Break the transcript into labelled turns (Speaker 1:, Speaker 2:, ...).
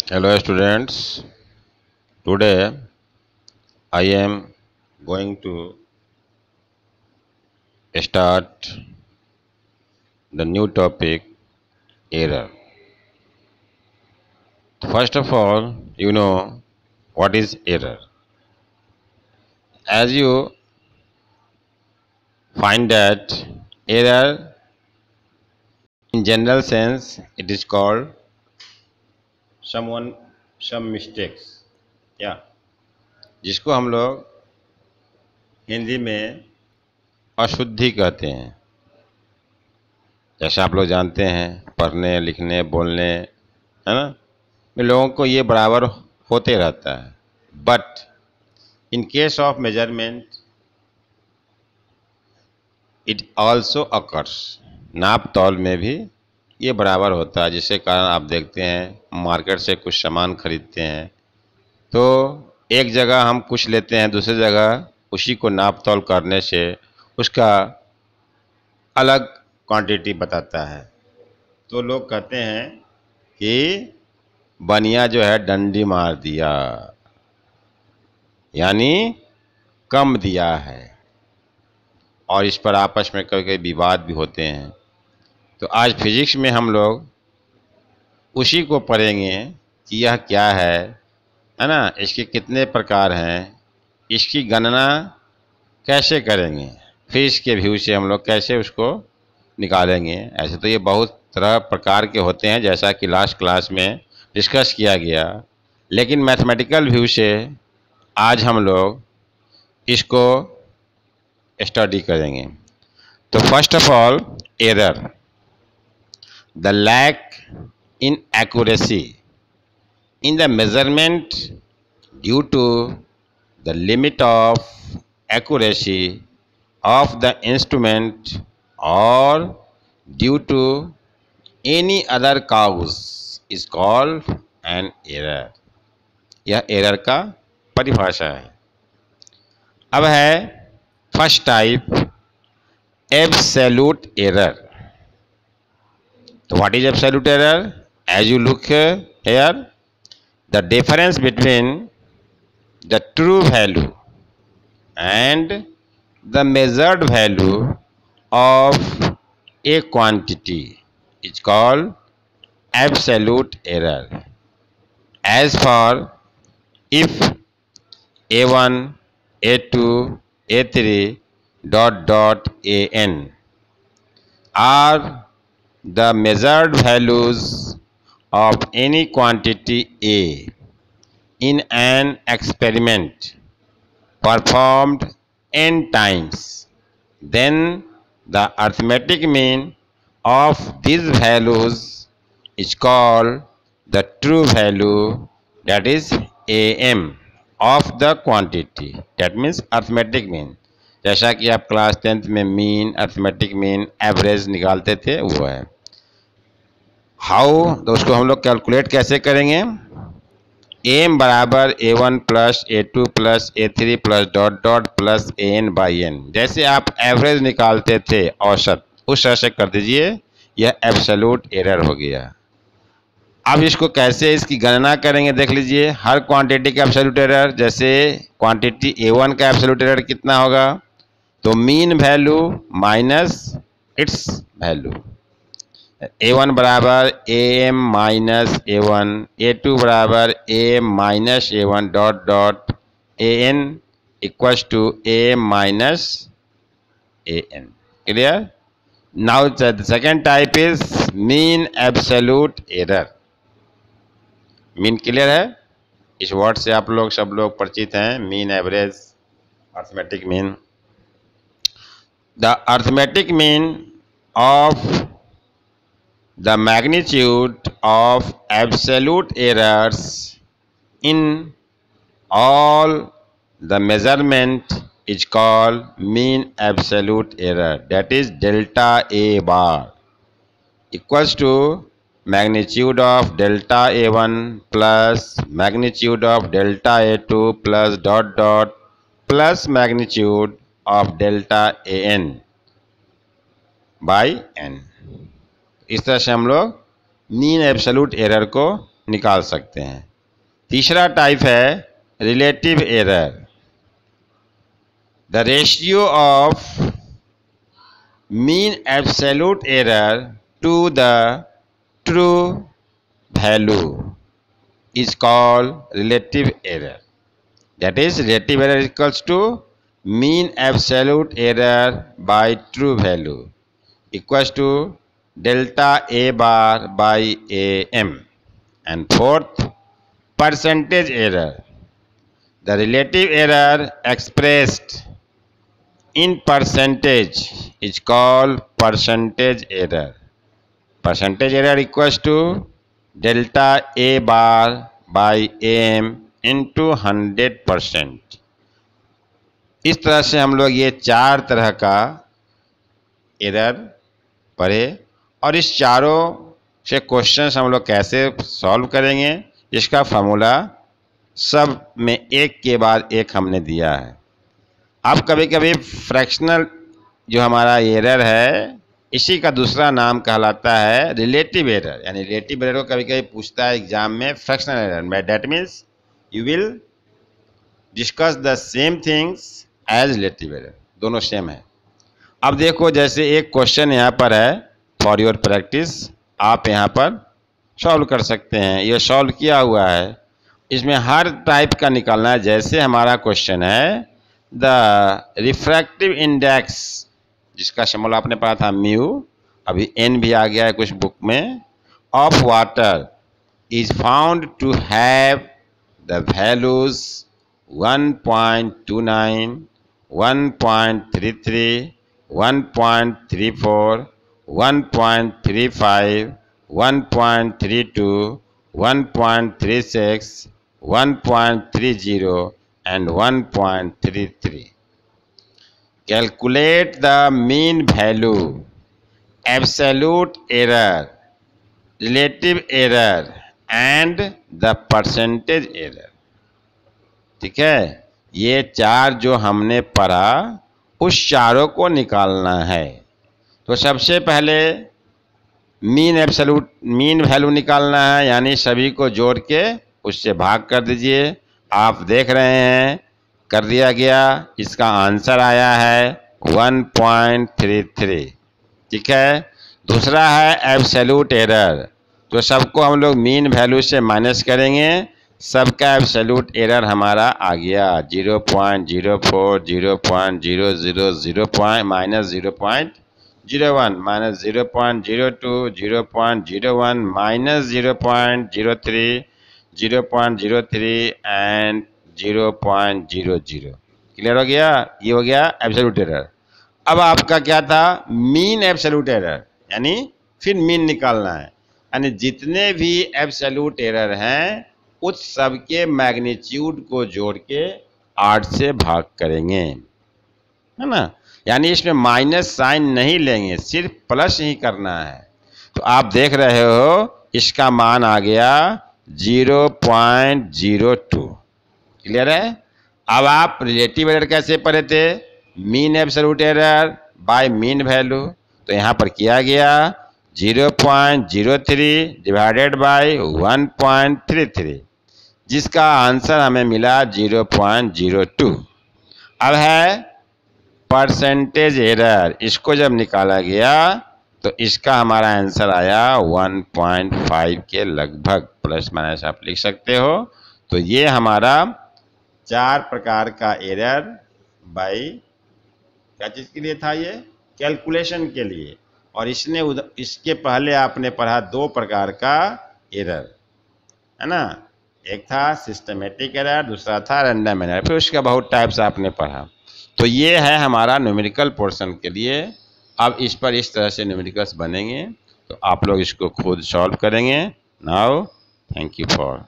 Speaker 1: Hello students, today I am going to start the new topic error. First of all, you know what is error. As you find that error in general sense it is called some mistakes या जिसको हम लोग हिंदी में अशुद्धि कहते हैं। जैसा आप लोग जानते हैं पढ़ने लिखने बोलने है ना में लोगों को ये बराबर होते रहता है, but in case of measurement it also occurs. नाप तौल में भी ये बराबर होता है, जिसके कारण आप देखते हैं मार्केट से कुछ सामान खरीदते हैं तो एक जगह हम कुछ लेते हैं, दूसरी जगह उसी को नाप तौल करने से उसका अलग क्वांटिटी बताता है। तो लोग कहते हैं कि बनिया जो है डंडी मार दिया, यानी कम दिया है, और इस पर आपस में कभी कभी विवाद भी होते हैं। तो आज फिजिक्स में हम लोग उसी को पढ़ेंगे कि यह क्या है ना, इसके कितने प्रकार हैं, इसकी गणना कैसे करेंगे, फिर इसके व्यू से हम लोग कैसे उसको निकालेंगे। ऐसे तो ये बहुत तरह प्रकार के होते हैं जैसा कि लास्ट क्लास में डिस्कस किया गया, लेकिन मैथमेटिकल व्यू से आज हम लोग इसको स्टडी करेंगे। तो first of all error, the lack in accuracy in the measurement due to the limit of accuracy of the instrument or due to any other cause is called an error। यह error का परिभाषा है। अब है first type, absolute error. तो what is absolute error? As you look here, the difference between the true value and the measured value of a quantity is called absolute error. As for if a1, a2, a3 an are the measured values of any quantity A in an experiment performed n times, then the arithmetic mean of these values is called the true value, that is AM of the quantity, that means arithmetic mean। जैसा कि आप class 10th में mean, arithmetic mean, average निकालते थे वो है। How, तो उसको हम लोग कैलकुलेट कैसे करेंगे? एम बराबर a1 plus a2 plus a3 plus dot dot plus an by n। जैसे आप एवरेज निकालते थे औसत, उस तरह से कर दीजिए, यह एब्सोल्यूट एरर हो गया। अब इसको कैसे इसकी गणना करेंगे देख लीजिए। हर क्वांटिटी का एब्सोल्यूट एरर, जैसे क्वांटिटी a1 का एब्सोल्यूट एरर कितना होगा, तो mean value minus its value. a1 बराबर am माइनस a1, a2 बराबर am minus a1 dot dot an equals to am minus an। Clear? Now the second type is mean absolute error. Mean clear है? इस word से आप लोग सब लोग परिचित हैं, mean, average, arithmetic mean. The arithmetic mean of the magnitude of absolute errors in all the measurement is called mean absolute error, that is delta A bar equals to magnitude of delta A1 plus magnitude of delta A2 plus dot dot plus magnitude of delta AN by n। इस तरह से हम लोग mean absolute error को निकाल सकते हैं। तीसरा टाइप है relative error. The ratio of mean absolute error to the true value is called relative error. That is, relative error equals to mean absolute error by true value equals to delta A bar by AM. And fourth, percentage error. The relative error expressed in percentage is called percentage error. Percentage error equals to delta A bar by AM into 100%। इस तरह से हम लोग ये 4 तरह का error पढ़े और इस चारों से क्वेश्चंस हम लोग कैसे सॉल्व करेंगे इसका फार्मूला सब में एक के बाद एक हमने दिया है। अब कभी कभी फ्रैक्शनल जो हमारा एरर है इसी का दूसरा नाम कहलाता है रिलेटिव एरर। यानी रिलेटिव एरर को कभी कभी पूछता है एग्जाम में fractional error. That means you will discuss the same things as relative error, दोनों सेम है। अब देखो जैसे एक क्वेश्चन यहाँ पर है फॉर योर प्रैक्टिस, आप यहाँ पर सॉल्व कर सकते हैं। ये सॉल्व किया हुआ है, इसमें हर टाइप का निकालना है। जैसे हमारा क्वेश्चन है द रिफ्रैक्टिव इंडेक्स, जिसका फॉर्मूला आपने पढ़ा था म्यू, अभी एन भी आ गया है कुछ बुक में, of water is found to have the values 1.29, 1.33, 1.34, 1.35, 1.32, 1.36, 1.30 and 1.33. Calculate the mean value, absolute error, relative error and the percentage error। ठीक है, ये 4 जो हमने पढ़ा उस चारों को निकालना है। तो सबसे पहले मीन एब्सोल्यूट मीन वैल्यू निकालना है, यानी सभी को जोड़ के उससे भाग कर दीजिए। आप देख रहे हैं कर दिया गया, इसका आंसर आया है 1.33। ठीक है, दूसरा है एब्सोल्यूट एरर, तो सबको हम लोग मीन वैल्यू से माइनस करेंगे, सबका एब्सोल्यूट एरर हमारा आ गया 0.04, 0.000, minus 0.01, minus 0.02, 0.01, minus 0.03, 0.03 and 0.00। Clear हो गया? ये हो गया एब्सोल्यूट एरर। अब आपका क्या था? मीन एब्सोल्यूट एरर, यानी फिर मीन निकालना है। यानी जितने भी एब्सोल्यूट एरर हैं उस सब के मैग्नीट्यूड को जोड़ के 8 से भाग करेंगे, है ना। यानी इसमें माइनस साइन नहीं लेंगे, सिर्फ प्लस ही करना है। तो आप देख रहे हो इसका मान आ गया 0.02। क्लियर है? अब आप रिलेटिव एरर कैसे पढ़े थे? Mean absolute error bye mean value. तो यहाँ पर किया गया 0.03 डिवाइडेड बाय 1.33, जिसका आंसर हमें मिला 0.02। अब है परसेंटेज एरर, इसको जब निकाला गया तो इसका हमारा आंसर आया 1.5 के लगभग, प्लस माइनस आप लिख सकते हो। तो ये हमारा 4 प्रकार का एरर बाय क्या चीज़ के लिए था? ये कैलकुलेशन के लिए। और इसके पहले आपने पढ़ा 2 प्रकार का एरर, है ना। एक था सिस्टमेटिक एरर, दूसरा था रैंडम एरर, फिर उसका बहुत टाइप्स आपने पढ़ा। तो ये है हमारा न्यूमेरिकल पोर्शन के लिए। अब इस पर इस तरह से न्यूमेरिकल्स बनेंगे, तो आप लोग इसको खुद सॉल्व करेंगे। Now thank you for